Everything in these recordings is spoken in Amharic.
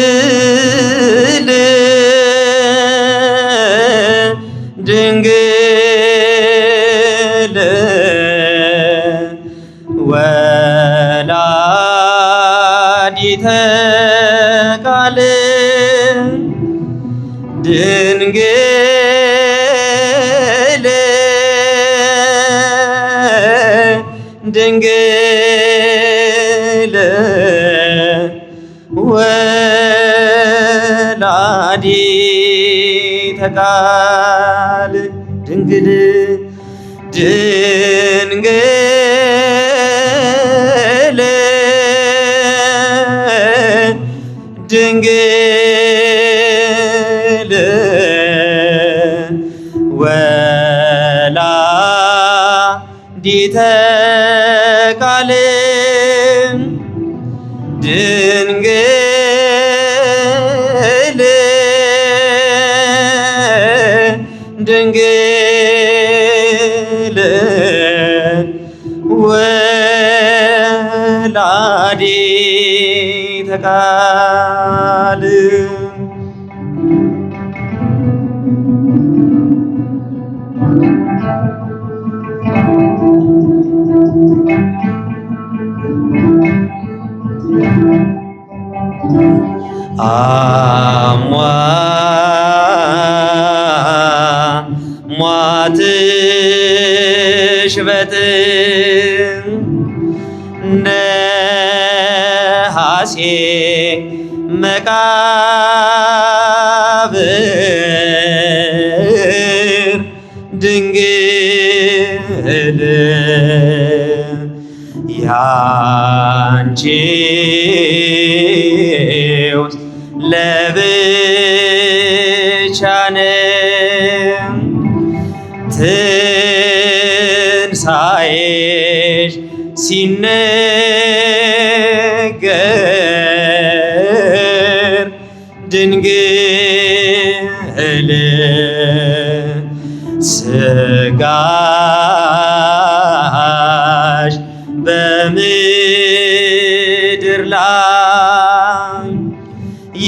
ድንግል ድንግል ወላዲተ ቃል ድንግል ድንግል ወላዲተ ቃል ድንግል ድንግል ድንግል ወላዲተ ቃል ድንግል ድንግል ወላዲተ ቃል ሟትሽ በጥም ነሐሴ መቃብር ድንግል ያንቺው ለብቻ ነው ትንሣኤሽ ሲነገር ድንግል ሥጋሽ በምድር ላይ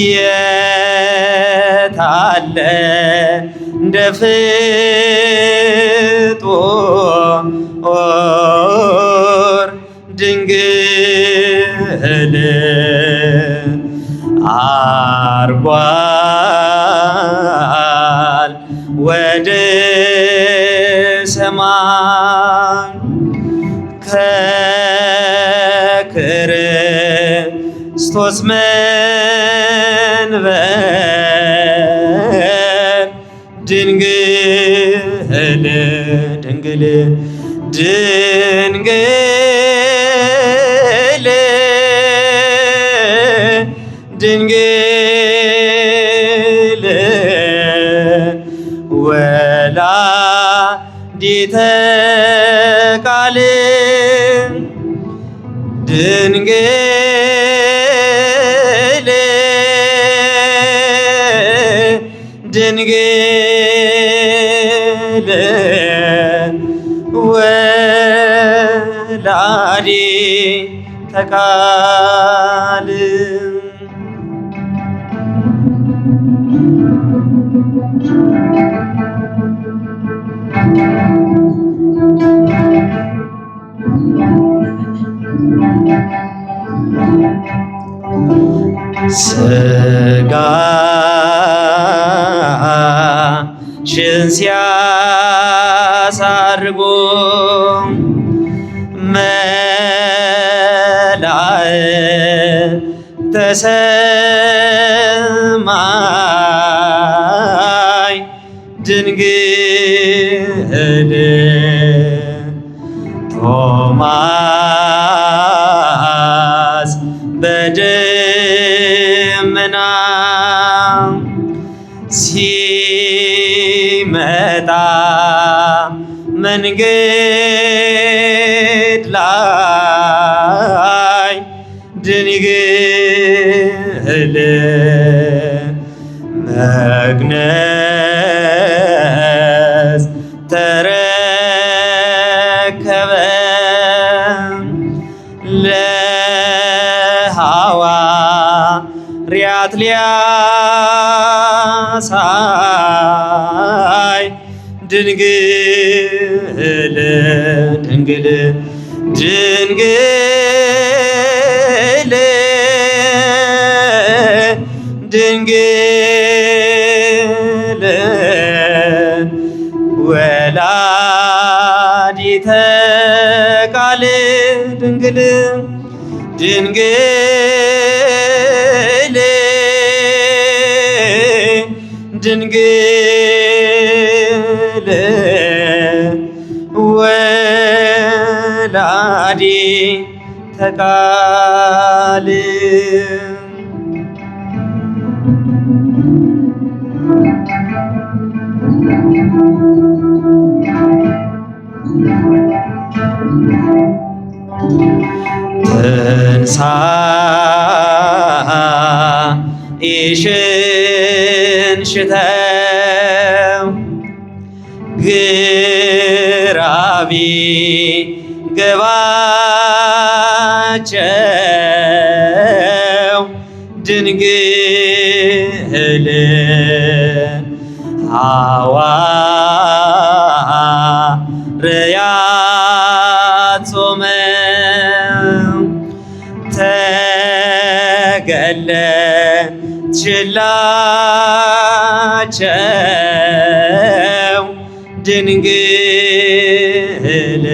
የታለ እንደ ፍጡር ድንግል አርጓል ወደ ሰማይ ከክርስቶስ መንበር ድንግል ድንግል ድንግል ድንግል ወላዲተ ቃል ድንግል ድንግል ወላዲተ ቃል ሥጋሽን ሲያሳርጉ መላእክተ ሰማይ ድንግል ቶማስ በደመና ሲመጣ መንገድ ላይ ድንግል መግነዝ ተረከበ ለሐዋርያት ሊያሳይ ድንግል ድንግል ድንግል ድንግል ወላዲተ ቃል ድንግል ድንግል ድንግል ወላዲተ ቃል ትንሣኤሽን ሽተው ግራ ቢገባቸው ድንግል ሐዋርያት ጾመው ተገለጥሽላቸው ድንግል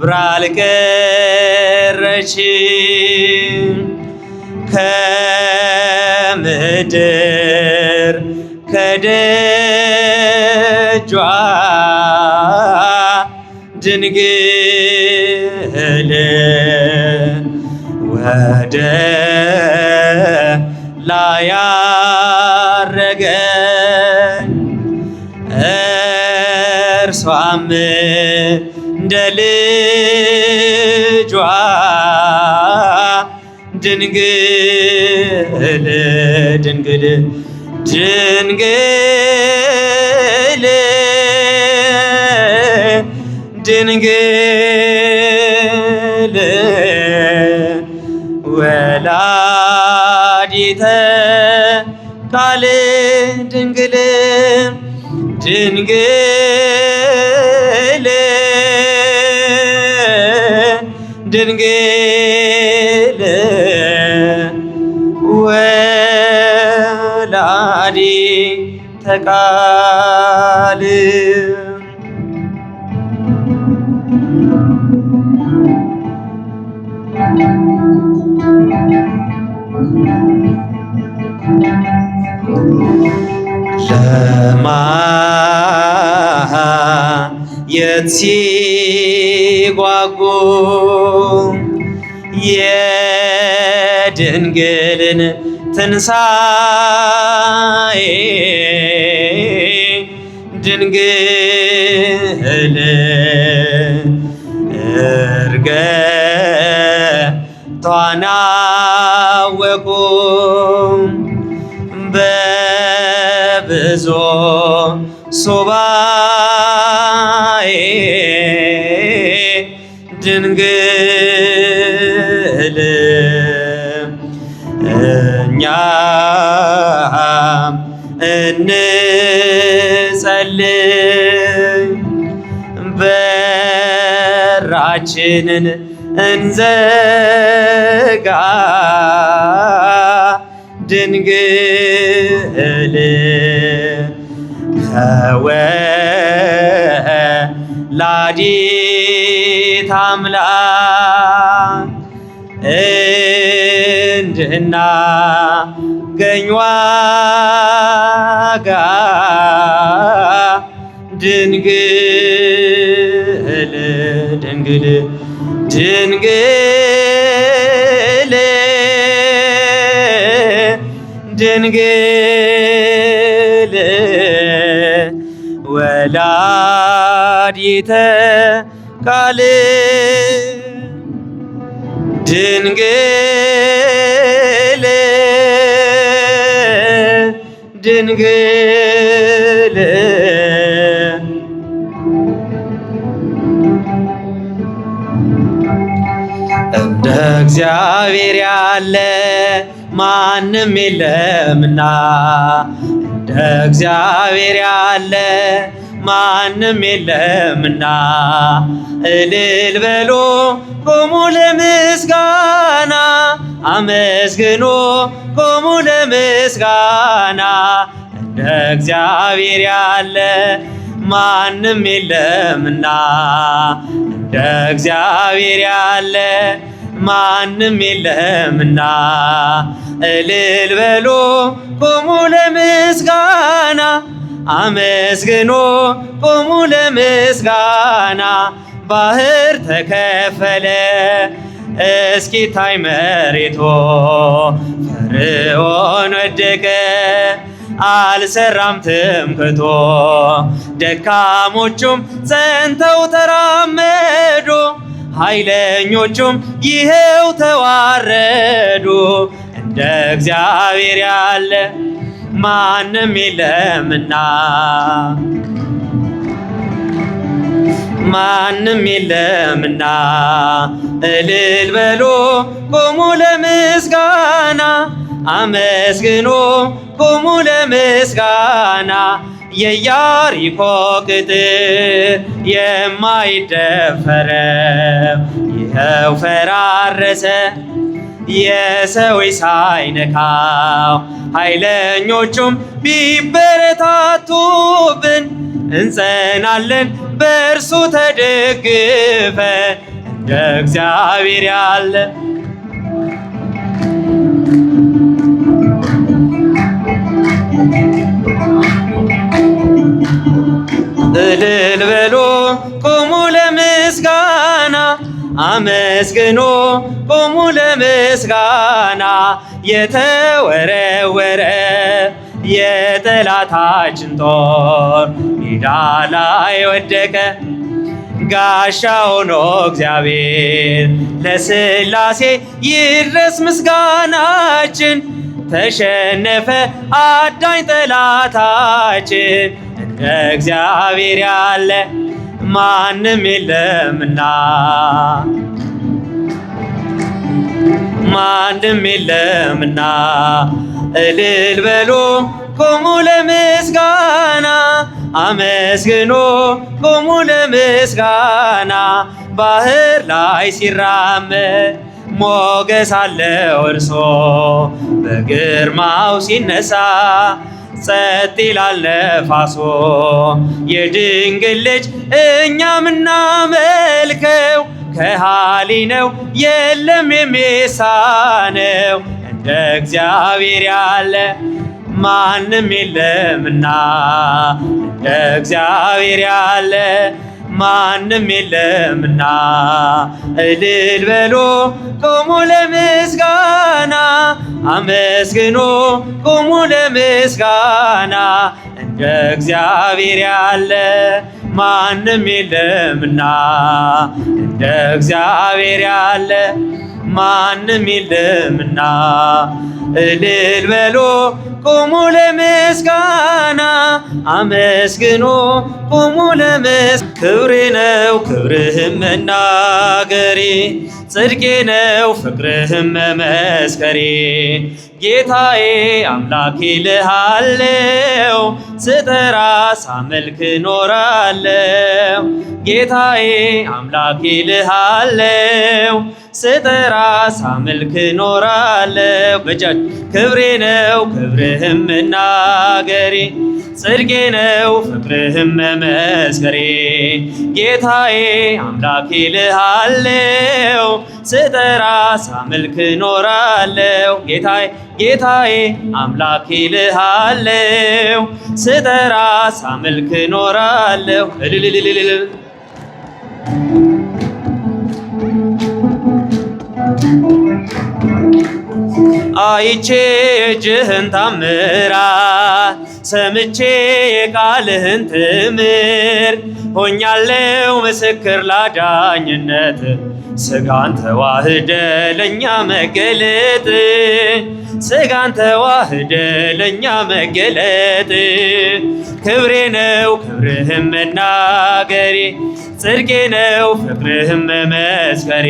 ተቀብራ አልቀረችም ከምድር ከደጇ ድንግል ወደ ላይ ያረገኝ እርሷም እንደ ልጇ ድንግል ድንግል ድንግል ድንግል ወላዲተ ቃል ድንግል ድንግል ድንግል ወላዲተ ቃል ለማየት ሲጓጉ የድንግልን ትንሣኤ ድንግል እርገቷን አወቁ በብዙ ሱባኤ ድንግል እኛም እንጸልይ በራችንን እንዘጋ ድንግል ከወላዲተ አምላክ እንድናገኝ ዋጋ ድንግል ድንግል ድንግል ድንግል ወላዲተ ቃል ድንግል ድንግል እግዚአብሔር ያለ ማንም የለምና እንደ እግዚአብሔር ያለ ማንም የለምና እልል በሉ ቆሙ ለምስጋና አመስግኑ ቆሙ ለምስጋና እንደ እግዚአብሔር ያለ ማንም የለምና እንደ እግዚአብሔር ያለ ማንም የለምና እልል በሉ ቆሙ ለምስጋና አመስግኑ ቆሙ ለምስጋና ባህር ተከፈለ እስኪታይ መሬቶ ፈርዖን ወደቀ አልሰራም ትምክህቶ ደካሞቹም ጸንተው ተራመዱ ኃይለኞቹም ይኸው ተዋረዱ እንደ እግዚአብሔር ያለ ማንም የለምና ማንም የለምና እልል በሉ ቆሙ ለምስጋና አመስግኑ ቆሙ ለምስጋና የኢያሪኮ ቅጥር የማይደፈረው ይኸው ፈራረሰ የሰው ሳይነካው ኃይለኞቹም ቢበረታቱብን እንጸናለን በእርሱ ተደግፈን እንደ እግዚአብሔር ያለ እልል በሉ ቆሙ ለምስጋና አመስግኑ ቆሙ ለምስጋና የተወረወረ የጠላታችን ጦር ሜዳ ላይ ወደቀ ጋሻ ሆኖ እግዚአብሔር ለሥላሴ ይድረስ ምስጋናችን ተሸነፈ አዳኝ ጠላታችን እንደ እግዚአብሔር ያለ ማንም የለምና ማንም የለምና እልል በሉ ቆሙ ለምስጋና አመስግኑ ቆሙ ለምስጋና ባህር ላይ ሲራመድ ሞገስ አለው እርሶ በግርማው ሲነሳ ጸጥ ይላል ነፋሶ የድንግል ልጅ እኛ ምናመልከው ከሃሊ ነው የለም የሚሳነው እንደ እግዚአብሔር ያለ ማንም የለምና እንደ እግዚአብሔር ያለ ማንም የለምና እልል በሉ ቆሙ ለምስጋና አመስግኑ ቆሙ ለምስጋና እንደ እግዚአብሔር ያለ ማንም የለምና እንደ እግዚአብሔር ያለ ማንም የለምና እልል በሉ ቆሙ ለምስጋና አመስግኑ ቆሙ ክብሬ ነው ክብርህም መናገሬ ጽድቄ ነው ፍቅርህም መመስከሬ ጌታዬ አምላኬ ልሃለው ስጠራ ሳመልክ ኖራለው ጌታዬ አምላኬ ልሃለው ስጠራ ሳመልክ ኖራለው በጃጅ ክብሬ ነው ክብርህም መናገሬ ጽድቄ ነው ፍቅርህም መመስከሬ ጌታዬ አምላኬ ልሃለው ስጠራ ሳመልክ ኖራለው ጌታዬ አምላኬ ልሃለው ስጠራ ሳመልክ ኖራለው እልልልልልል አይቼ እጅህን ታምራት ሰምቼ የቃልህን ትምህርት ሆኛለው ምስክር ላዳኝነት ስጋን ተዋህደ ለእኛ መገለጥ ስጋን ተዋህደ ለእኛ መገለጥ ክብሬ ነው ክብርህም መናገሬ ጽድቄ ነው ፍቅርህም መመስከሬ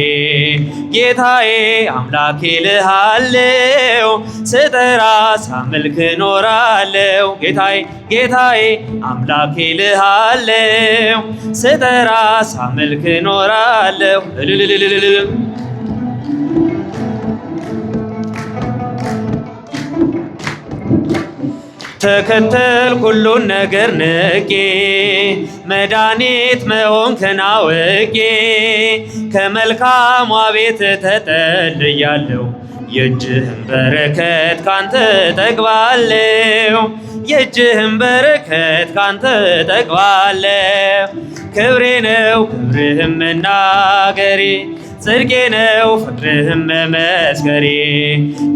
ጌታዬ አምላኬ ልሃለው ስጠራ ሳመልክ ኖራለው ጌታዬ አምላኬ ልሃለው ስጠራ ሳመልክ ኖራለው ተከተል ሁሉን ነገር ንቄ መድኃኒት መሆንክን አውቄ ከመልካሟ ቤት ተጠልያለሁ የእጅህን በረከት ካንተ ጠግባለሁ የእጅህን በረከት ካንተ ጠግባለሁ ክብሬ ነው ክብርህም መናገሬ ጽድቄ ነው ፍቅርህም መመስከሬ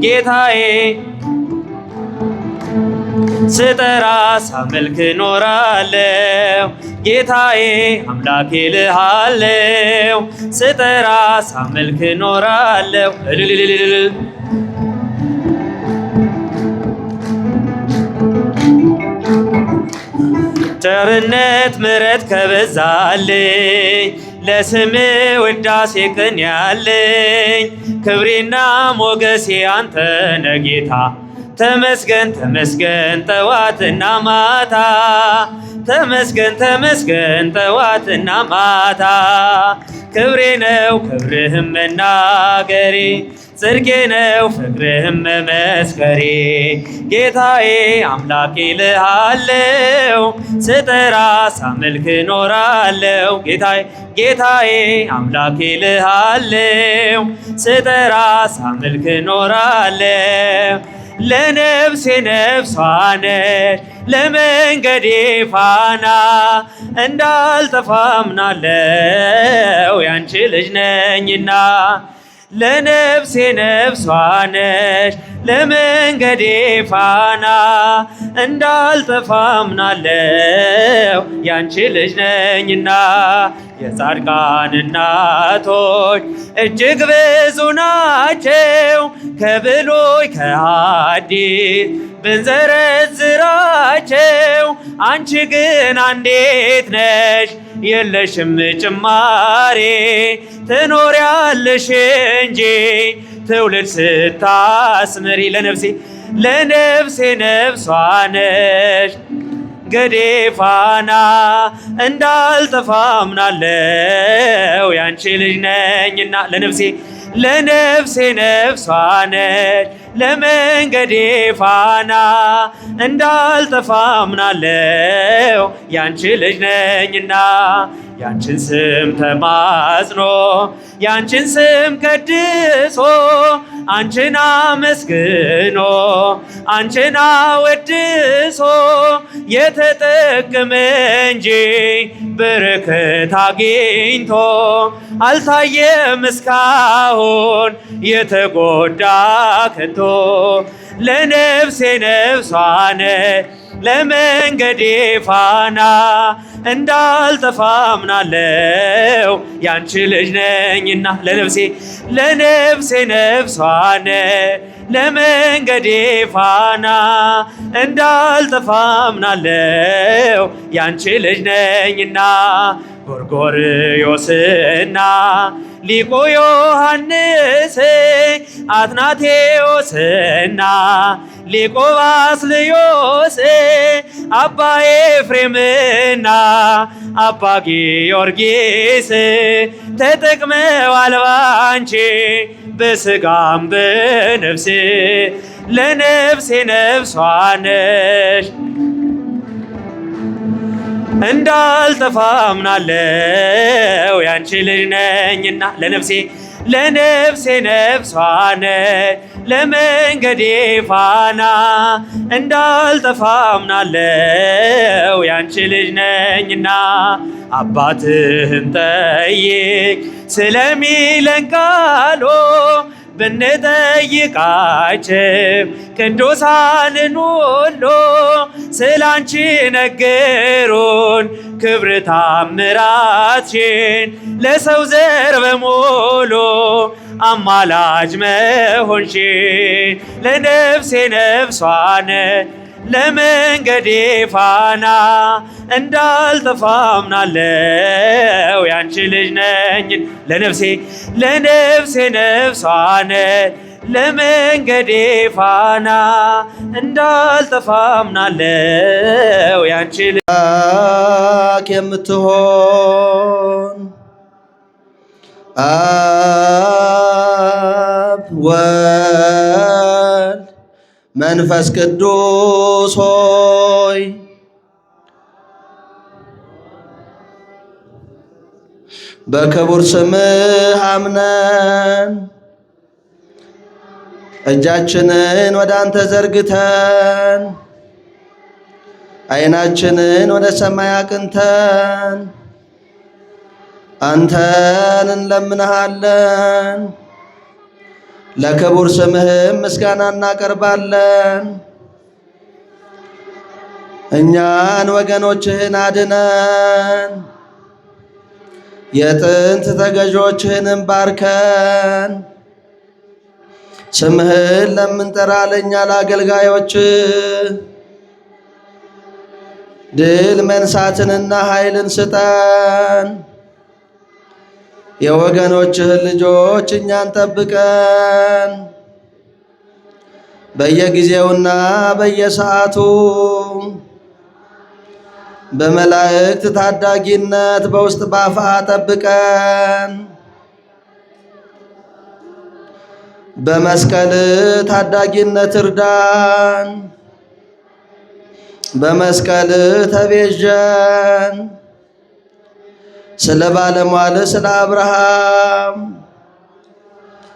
ጌታዬ ስጠራ ሳመልክ ኖራለው ጌታዬ አምላኬ ልሃለው ስጠራ ሳመልክ ኖራለው ቸርነት ምሕረት ከበዛልኝ ለስም ውዳሴ ቅን ያለኝ ክብሬና ሞገሴ አንተ ነህ ጌታ ተመስገን ተመስገን ጠዋትና ማታ ተመስገን ተመስገን ጠዋትና ማታ ክብሬ ነው ክብርህም መናገሬ ጽድቄ ነው ፍቅርህም መመስከሬ ጌታዬ አምላኬ ልሃለው ስጠራ ሳመልክ ኖራለው ጌታዬ አምላኬ ልሃለው ስጠራ ሳመልክ ኖራለው ለነፍሴ ነፍሷ ነሽ ለመንገዴ ፋና እንዳልጠፋ አምናለው ያንቺ ልጅ ነኝና ለነፍሴ ነፍሷ ነሽ ለመንገዴ ፋና እንዳልጠፋ አምናለው ያንቺ ልጅ ነኝና የጻድቃን እናቶች እጅግ ብዙ ናቸው ከብሉይ ከሐዲስ ብንዘረዝራቸው አንቺ ግን አንዲት ነሽ የለሽም ጭማሬ ትኖሪያለሽ እንጂ ትውልድ ስታስምሪ ለነፍሴ ነፍሷ ነሽ ገዴ ፋና እንዳልጠፋ አምናለው ያንቺ ልጅ ነኝና ለነፍሴ ነፍሷ ነሽ ለመንገዴ ፋና እንዳልጠፋ አምናለው ያንቺ ልጅ ነኝና ያንቺን ስም ተማጽኖ ያንቺን ስም ቀድሶ አንቺን አመስግኖ አንቺን አወድሶ የተጠቀመ እንጂ በረከት አግኝቶ አልታየም እስካሁን የተጎዳ ከቶ ለነፍሴ ነፍሷ ነሽ ለመንገዴ ፋና እንዳልጠፋ አምናለው ያንቺ ልጅ ነኝና ለነፍሴ ነፍሷ ነሽ ለመንገዴ ፋና እንዳልጠፋ አምናለው ያንቺ ልጅ ነኝና ጎርጎርዮስና ሊቁ ዮሐንስ አትናቴዎስና ሊቁ ባስልዮስ አባ ኤፍሬምና አባ ጊዮርጊስ ተጠቅመዋል ባንቺ በስጋም በነፍስ ለነፍሴ ነፍሷ ነሽ እንዳልጠፋ አምናለው ያንቺ ልጅ ነኝና ለነፍሴ ነፍሷ ነሽ ለመንገዴ ፋና እንዳልጠፋ አምናለው ያንቺ ልጅ ነኝና አባትህን ጠይቅ ስለሚለን ቃሉ ብንጠይቃቸው ቅዱሳንን ሁሉ ስላንቺ ነገሩን ክብር ታምራትሽን ለሰው ዘር በሙሉ አማላጅ መሆንሽን ለነፍሴ ነፍሷን ለመንገዴ ፋና እንዳልጠፋ አምናለው ያንቺ ልጅ ነኝ ለነፍሴ ነፍሷን ለመንገዴ ፋና እንዳልጠፋ አምናለው ያንቺ ልጅ የምትሆን አብ ወልድ መንፈስ ቅዱስ ሆይ በክቡር ስምህ አምነን እጃችንን ወደ አንተ ዘርግተን ዓይናችንን ወደ ሰማይ አቅንተን አንተን እንለምንሃለን። ለክቡር ስምህም ምስጋና እናቀርባለን። እኛን ወገኖችህን አድነን፣ የጥንት ተገዦችህንም ባርከን። ስምህን ለምንጠራ ለእኛ ለአገልጋዮችህ ድል መንሳትንና ኃይልን ስጠን። የወገኖችህን ልጆች እኛን ጠብቀን። በየጊዜውና በየሰዓቱ በመላእክት ታዳጊነት በውስጥ ባፋ ጠብቀን። በመስቀል ታዳጊነት እርዳን። በመስቀል ተቤዠን። ስለ ባለሟል ስለ አብርሃም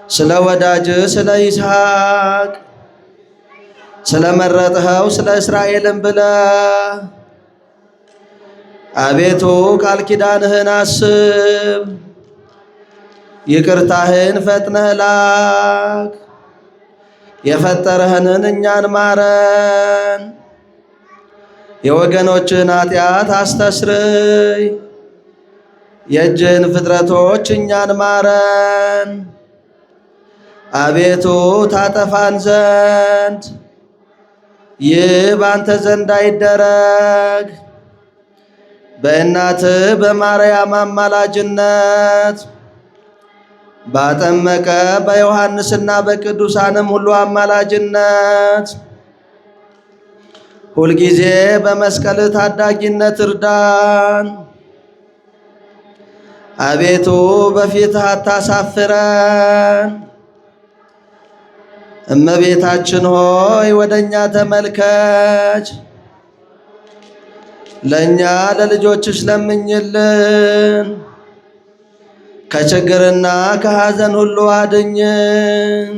ስለ ወዳጅ ስለ ይስሐቅ ስለ መረጥኸው ስለ እስራኤልም ብለህ አቤቱ ቃል ኪዳንህን አስብ። ይቅርታህን ፈጥነህ ላክ። የፈጠረህንን እኛን ማረን። የወገኖችን ኃጢአት አስተስርይ። የእጅን ፍጥረቶች እኛን ማረን። አቤቱ ታጠፋን ዘንድ ይህ ባንተ ዘንድ አይደረግ። በእናትህ በማርያም አማላጅነት ባጠመቀ በዮሐንስና በቅዱሳንም ሁሉ አማላጅነት ሁልጊዜ በመስቀል ታዳጊነት እርዳን። አቤቱ በፊትህ አታሳፍረን። እመቤታችን ሆይ ወደኛ ተመልከች። ለኛ ለልጆችሽ ለምኝልን። ከችግርና ከሐዘን ሁሉ አድኝን።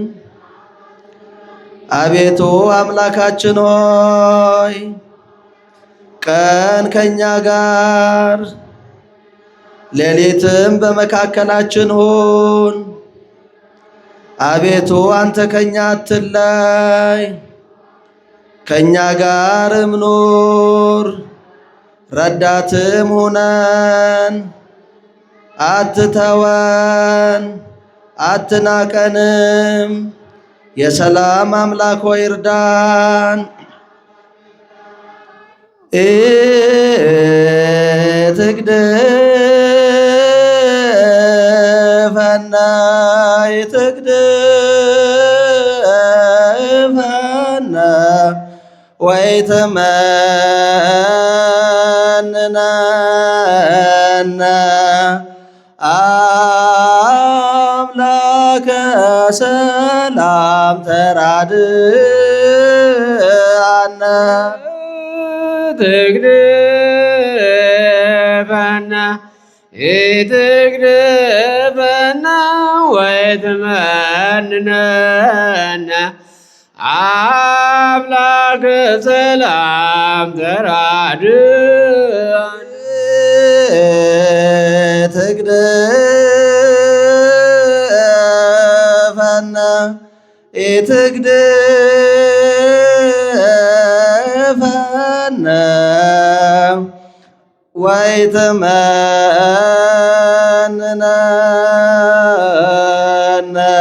አቤቱ አምላካችን ሆይ ቀን ከኛ ጋር ሌሊትም በመካከላችን ሁን። አቤቱ አንተ ከኛ አትለይ፣ ከኛ ጋርም ኑር። ረዳትም ሁነን፣ አትተወን፣ አትናቀንም። የሰላም አምላክ ሆይ እርዳን። ትግድፈና ትግድፈና ወይትመንነና አምላከ ሰላም ተራድአነ ትግድፈና ኢትግድፈና ወይትመንነና አምላከ ሰላም ተራድአነ ትግድፈና ኢትግድፈና ወይትመንነና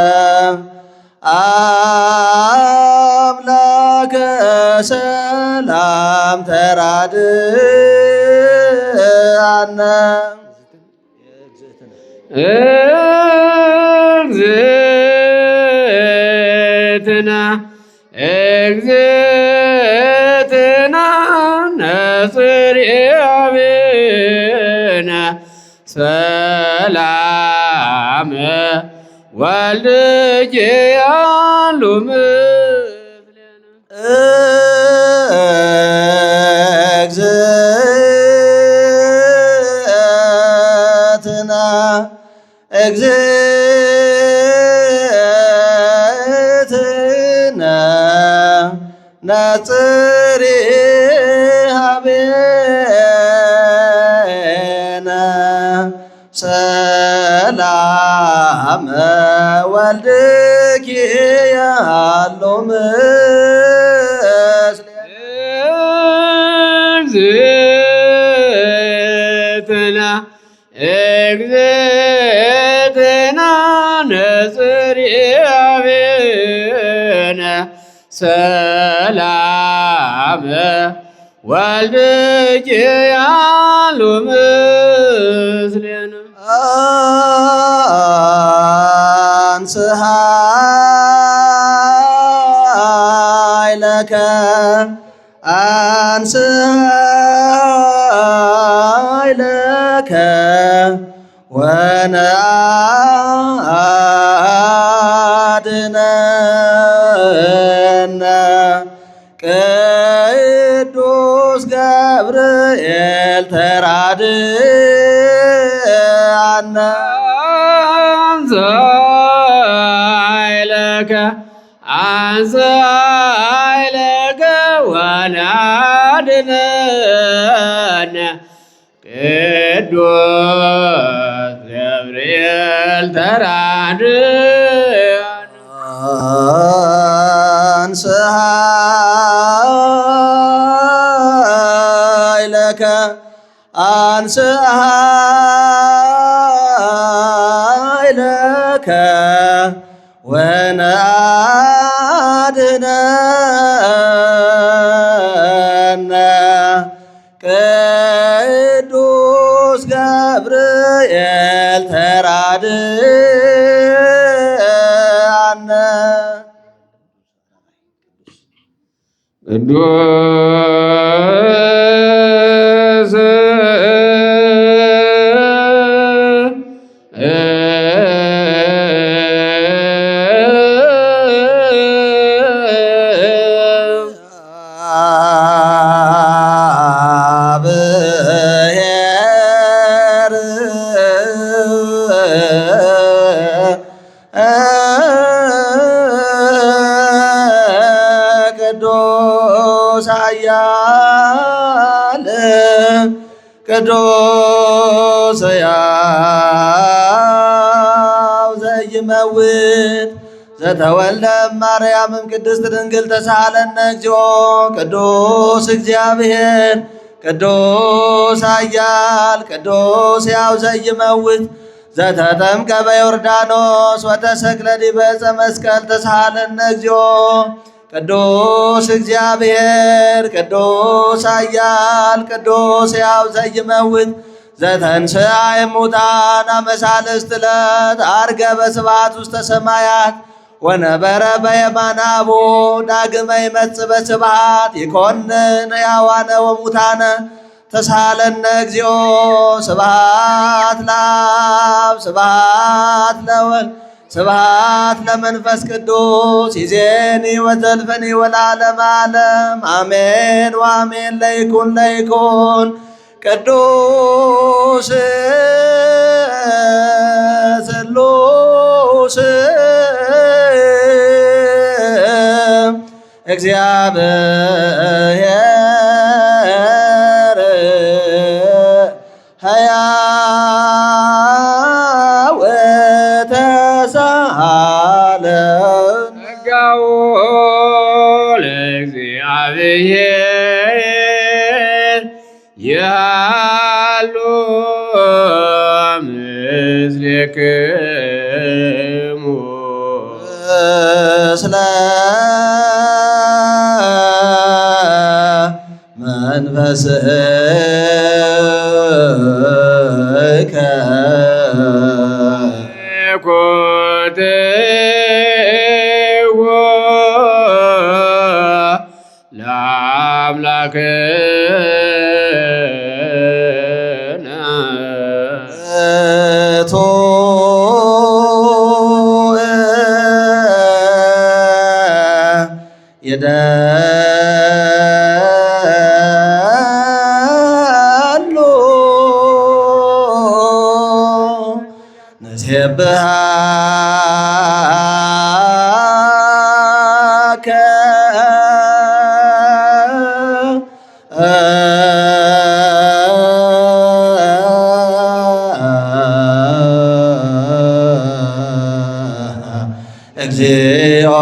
ተራድአነ እግዝእትነ እግዝእትነ ነጽርአብነ ሰላም ወልድኪ ያሉ ምስሌነ እግዝእትነ እግዝእትነ ነጽርአብነ ሰላም ወልድኪ ያሉ እግዝእትነ እግዝእትነ ነጽርአብነ ሰላም ወልድኪ ያሉ ምስሌነ አንስሐ ኢለከ አንስሐ ኢለከ ወነአድኅነነ ቅዱስ ገብርኤል ተራድአነ አንሰ ኢለከ አንሰ ኢለከ ወነአድኅነነ ቅዱስ ገብርኤል ተራድአነ አንስሐ ኢለከ አንስሐ ኢለከ ወነአድኅነነ ቅዱስ ገብርኤል ተራድአነ ቅዱስ እግዚአብሔር ቅዱስ ኃያል ቅዱስ ሕያው ዘይመውት ዘተወልደ ማርያምም ቅድስት ድንግል ተሳሃለነ እግዚኦ ቅዱስ እግዚአብሔር ቅዱስ ኃያል ቅዱስ ሕያው ዘይመውት ዘተጠምቀ በዮርዳኖስ ወተሰቅለ ዲበ ዕፀ መስቀል ተሳሃለነ እግዚኦ ቅዱስ እግዚአብሔር ቅዱስ ኃያል ቅዱስ ሕያው ዘይመውት ዘተንሥአ እሙታን አመ ሣልስት ዕለት ዐርገ በስብሐት ውስተ ሰማያት ወነበረ በየማነ አቡዕ ዳግመ ይመጽእ በስብሐት ይኰንን ሕያዋነ ወሙታነ ተሳሃለነ እግዚኦ ስብሐት ለአብ ስብሐት ለወልድ ስብሐት ለመንፈስ ቅዱስ ይእዜኒ ወዘልፈኒ ወለዓለመ ዓለም አሜን ወአሜን። ለይኩን ቅዱስ ስሉስ እግዚአብሔር ሕያው ተሳሃለን ጸጋው ለእግዚአብሔር ያሉ ምስሌክሙ ምስለ መንፈስከ ኮትዎ ለአምላክነ እቶ የደሉ ንሴብሐከ እግዚኦ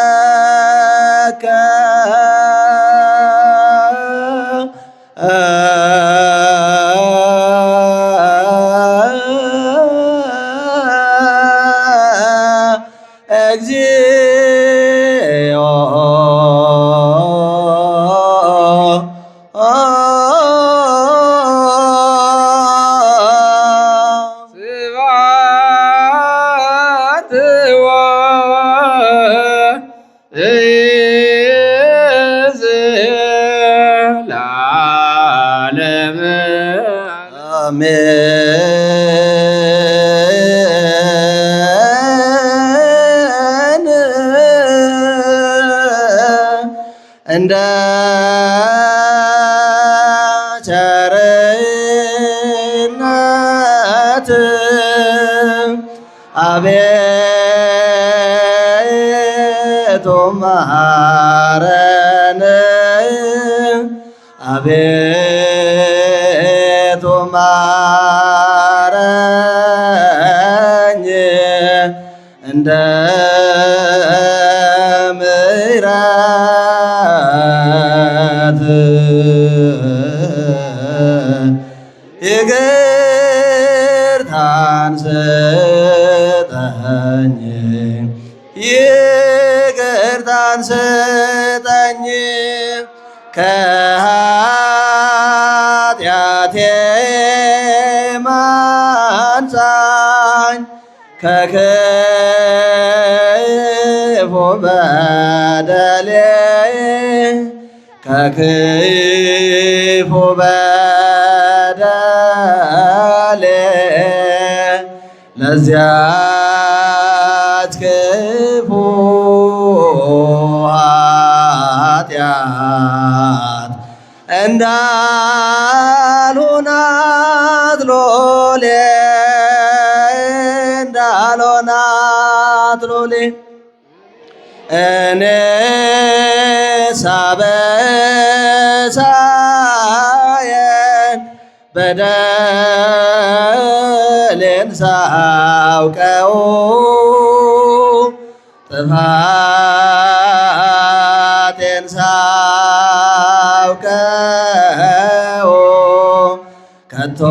ንቤድሰከ እግዚኦ ስብሐት ወለዓለመ አሜን። እንደ ቸርነት አቤቱ መሐረነ አቤቱ ማረኝ እንደ ምሕረትህ ይቅርታን ስጠኝ ይቅርታን ስጠኝ ከኃጢአቴ ማንጻኝ ከክፉ በደሌ ከክፉ በደሌ ለዚያች ክፉ ኃጢአት እንዳልሆናት ሎሌ እንዳልሆናት ሎሌ እኔ ሳበሳየን በደሌን ሳውቀው ጥፋቴን ሳውቀው ከቶ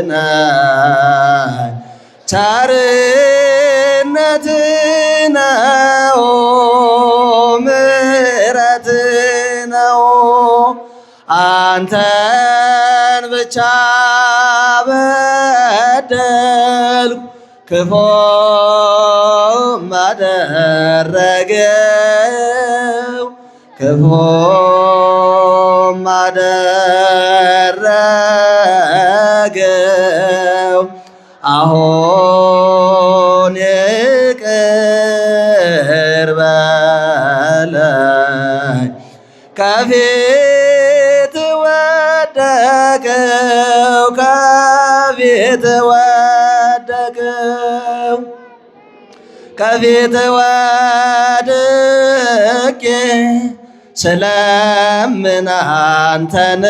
የሚያድነኝ ቸርነት ነው ምሕረት ነው አንተን ብቻ በደልኩ ክፉም አደረገው ክፉም አደረገው አሁን ይቅር በለኝ ከፊት ወደቅው ከፊት ወደቅው ከፊት ወድቄ ስለምን አንተን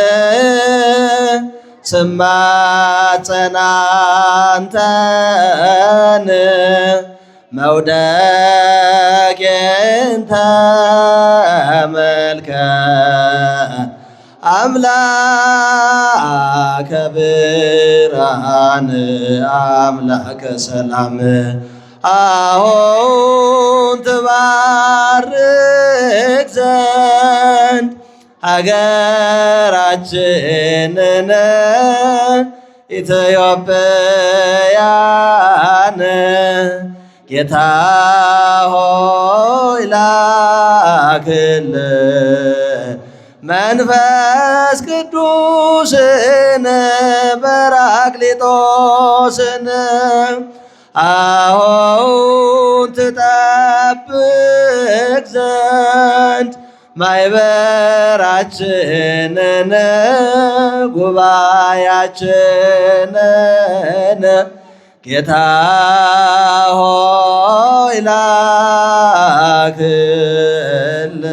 ስማጸን አንተን መውደቄን ተረዳኸው መልከ አምላከ ብርሃን አምላከ ሰላም አሁን ትባርክ ዘንድ ሀገራችንን ኢትዮጵያን ጌታ ሆይ ላክልን መንፈስ ቅዱስን በራክሊጦስን አሁን ትጠብቅ ዘንድ ማይበራችንን ጉባኤያችንን ጌታ ሆይ ላክልን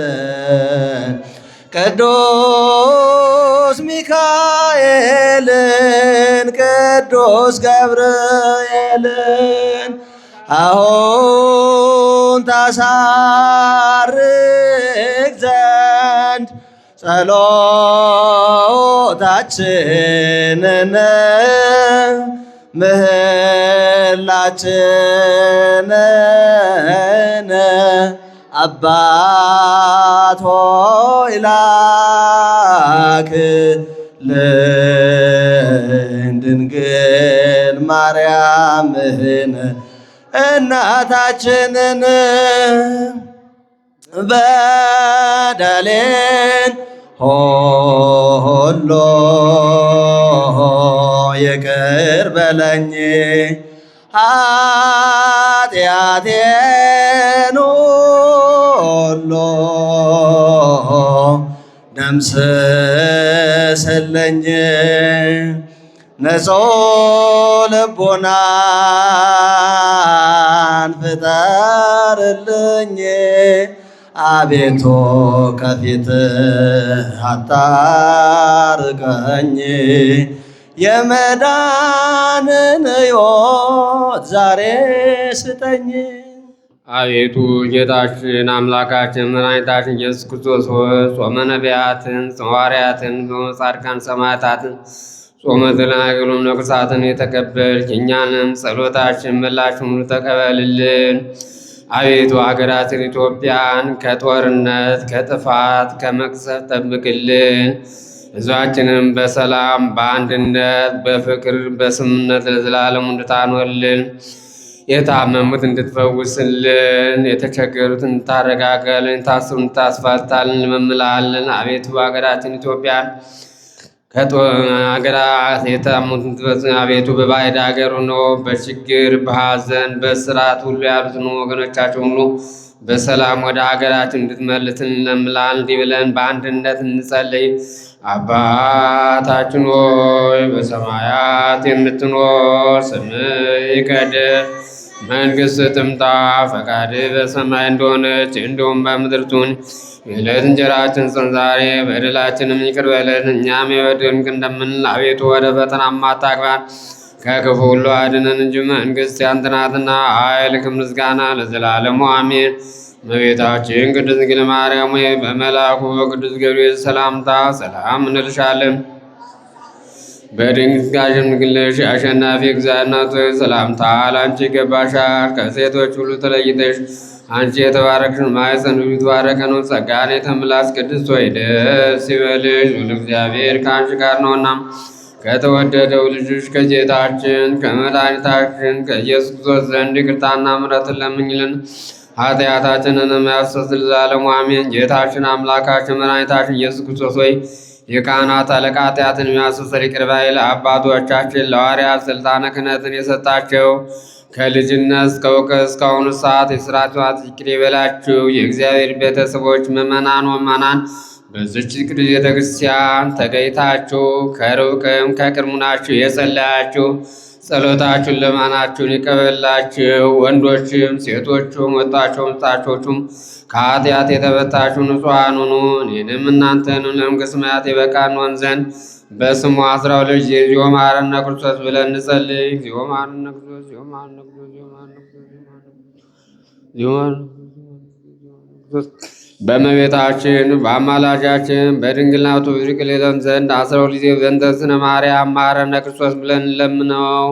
ቅዱስ ሚካኤልን ቅዱስ ገብርኤልን አሁን ታሳርግ ዘንድ ጸሎታችንን ምህላችንን አባት ሆይ ላክልን ድንግል ማርያምን እናታችንን በደሌን ሁሉ ይቅር በለኝ ኃጢአቴን ሁሉ ደምስስልኝ ንጹሕ ልቡናን ፍጠርልኝ አቤቱ ከፊትህ አታርቀኝ የመዳንን ሕይወት ዛሬ ስጠኝ። አቤቱ ጌታችን አምላካችን መድኃኒታችን ኢየሱስ ክርስቶስ ሆይ ጾመ ነቢያትን ሐዋርያትን ጻድቃን ሰማዕታትን ጾመ ደናግሉም ነቁሳትን የተቀበልክ እኛንም ጸሎታችን ምላሽን ሁሉ ተቀበልልን። አቤቱ ሀገራችን ኢትዮጵያን ከጦርነት ከጥፋት ከመቅሰፍ ጠብቅልን። ሕዝባችንም በሰላም በአንድነት በፍቅር በስምነት ለዘላለሙ እንድታኖርልን የታመሙት እንድትፈውስልን የተቸገሩትን እንድታረጋጋልን የታሰሩትን እንድታስፈታልን እንለምንሃለን። አቤቱ ሀገራችን ኢትዮጵያን ከሀገራት የታመሙት አቤቱ በባዕድ ሀገር ሆነው በችግር በሐዘን በስርዓት ሁሉ ያሉትን ወገኖቻቸው ሁሉ በሰላም ወደ ሀገራችን እንድትመልስልን እንለምንሃለን። እንዲህ ብለን በአንድነት እንጸልይ። አባታችን ሆይ በሰማያት የምትኖር ስምህ ይቀደስ፣ መንግሥትህ ትምጣ፣ ፈቃድህ በሰማይ እንደሆነች እንዲሁም በምድር ትሁን። የዕለት እንጀራችንን ስጠን ዛሬ፣ በደላችንም ይቅር በለን እኛም የበደሉንን እንደምንል። አቤቱ ወደ ፈተና አታግባን ከክፉ ሁሉ አድነን እንጂ መንግሥት ያንተ ናትና፣ ኃይል፣ ምስጋና ለዘላለሙ አሜን። እመቤታችን ቅድስት ድንግል ማርያም ሆይ በመልአኩ በቅዱስ ገብርኤል ሰላምታ ሰላም እንልሻለን። በድንጋጌም ግለሽ አሸናፊ እግዚአብሔር እናት ሆይ ሰላምታ ለአንቺ ይገባሻል። ከሴቶች ሁሉ ተለይተሽ አንቺ የተባረክሽ ማኅፀንሽ የተባረከ ነው። ጸጋን የተመላሽ ቅድስት ሆይ ደስ ይበልሽ፣ ሁሉ እግዚአብሔር ከአንቺ ጋር ነውና ከተወደደው ልጅሽ ከጌታችን ከመድኃኒታችን ከኢየሱስ ክርስቶስ ዘንድ ይቅርታና ምሕረትን ለምኝልን ኃጢአታችንንም ያስተሰርይልን ለዘላለሙ አሜን። ጌታችን አምላካችን መድኃኒታችን ኢየሱስ ክርስቶስ ሆይ የካህናት አለቃ ኃጢአትን የሚያስተሰርይ ይቅር ባይ ለአባቶቻችን ለሐዋርያት ስልጣነ ክህነትን የሰጣቸው ከልጅነት እስከ እውቀት እስካሁኑ ሰዓት የሥራችኋት ይቅር ይበላችሁ። የእግዚአብሔር ቤተሰቦች ምእመናን ወመናን በዚች ቅድስት ቤተ ክርስቲያን ተገኝታችሁ ከሩቅም ከቅርብ ናችሁ የጸለያችሁ ጸሎታችሁን ልመናችሁን ይቀበላችሁ። ወንዶችም ሴቶቹም ወጣቸውም ሕፃናቶቹም ከኃጢአት የተፈታችሁ ንጹሐን ሁኑ። እኔንም እናንተንም ለመንግሥተ ሰማያት የበቃን እንሆን ዘንድ በስሙ 12 እግዚኦ መሐረነ ክርስቶስ ብለን እንጸልይ። እግዚኦ መሐረነ ክርስቶስ፣ እግዚኦ መሐረነ ክርስቶስ፣ እግዚኦ መሐረነ ክርስቶስ፣ እግዚኦ መሐረነ ክርስቶስ በእመቤታችን በአማላጃችን በድንግልናቱ ብድቅል ይለን ዘንድ 12 ጊዜ በእንተ ስነ ማርያም መሐረነ ክርስቶስ ብለን ለምነው።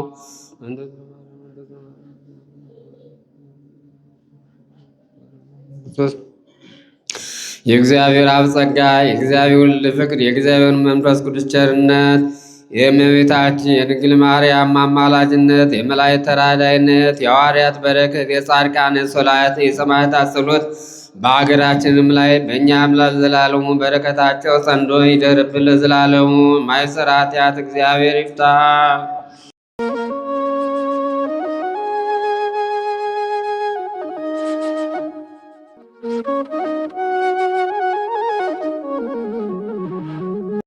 የእግዚአብሔር አብ ጸጋ፣ የእግዚአብሔር ወልድ ፍቅር፣ የእግዚአብሔር መንፈስ ቅዱስ ቸርነት፣ የእመቤታችን የድንግል ማርያም አማላጅነት፣ የመላእክት ተራዳይነት፣ የሐዋርያት በረከት፣ የጻድቃን የሰማዕታት ጸሎት በሀገራችንም ላይ በእኛም ለዘላለሙ በረከታቸው ጸንቶ ይደርብን ለዘላለሙ። ማይሰራት ኃጢአት እግዚአብሔር ይፍታ።